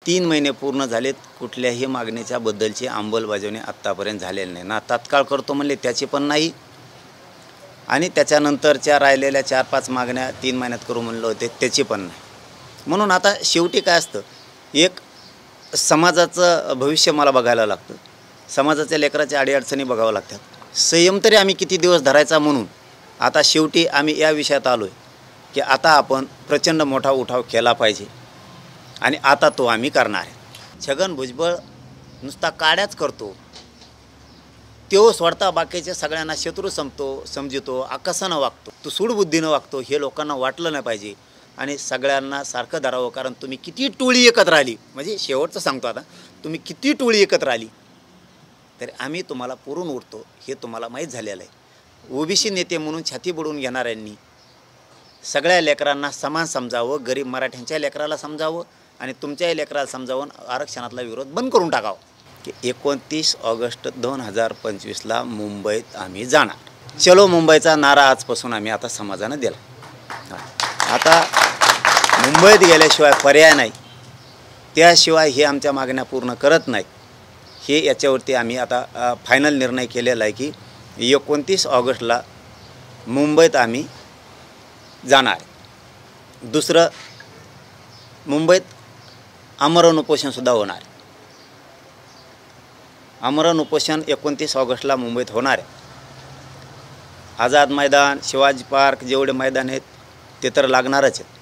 3 महिने पूर्ण झालेत, कुठल्याही मागणीच्या बद्दलची अंमलबजावणी आत्तापर्यंत झालेली नाही. ना तात्काळ करतो म्हणले त्याची पण नाही, आणि त्याच्यानंतरच्या राहिलेल्या 4-5 मागण्या 3 महिन्यात करू म्हणलं होते त्याची पण नाही. म्हणून आता शेवटी काय असतं, एक समाजाचं भविष्य मला बघायला लागतं, समाजाच्या लेकराच्या अडीअडचणी बघावं लागतात. संयम तरी आम्ही किती दिवस धरायचा, म्हणून आता शेवटी आम्ही या विषयात आलो आहे की आता आपण प्रचंड मोठा उठाव केला पाहिजे, आणि आता तो आम्ही करणार आहे. छगन भुजबळ नुसता काड्याच करतो, तो सोडता बाकीच्या सगळ्यांना शत्रू समजतो, आकसानं वागतो, तो सूडबुद्धीनं वागतो. हे लोकांना वाटलं नाही पाहिजे, आणि सगळ्यांना सारखं धरावं. कारण तुम्ही किती टोळी एकत्र आली, म्हणजे शेवटचं सांगतो आता, तुम्ही किती टोळी एकत्र आली तरी आम्ही तुम्हाला पुरून उठतो, हे तुम्हाला माहीत झालेलं आहे. ओबीसी नेते म्हणून छाती बुडवून घेणाऱ्यांनी सगळ्या लेकरांना समान समजावं, गरीब मराठ्यांच्या लेकराला समजावं, आणि तुमच्याही लेकराला समजावून आरक्षणातला विरोध बंद करून टाकावं. की 29 ऑगस्ट 2025ला मुंबईत आम्ही जाणार. चलो मुंबईचा नारा आजपासून आम्ही आता समाजानं दिला. आता मुंबईत गेल्याशिवाय पर्याय नाही, त्याशिवाय हे आमच्या मागण्या पूर्ण करत नाहीत. हे याच्यावरती आम्ही आता फायनल निर्णय केलेला आहे की 29 ऑगस्टला मुंबईत आम्ही जाणार. दुसरं, मुंबईत आमरण उपोषणसुद्धा होणार. आमरण उपोषण 29 ऑगस्टला मुंबईत होणार आहे. आझाद मैदान, शिवाजी पार्क, जेवढे मैदान आहेत ते तर लागणारच आहेत.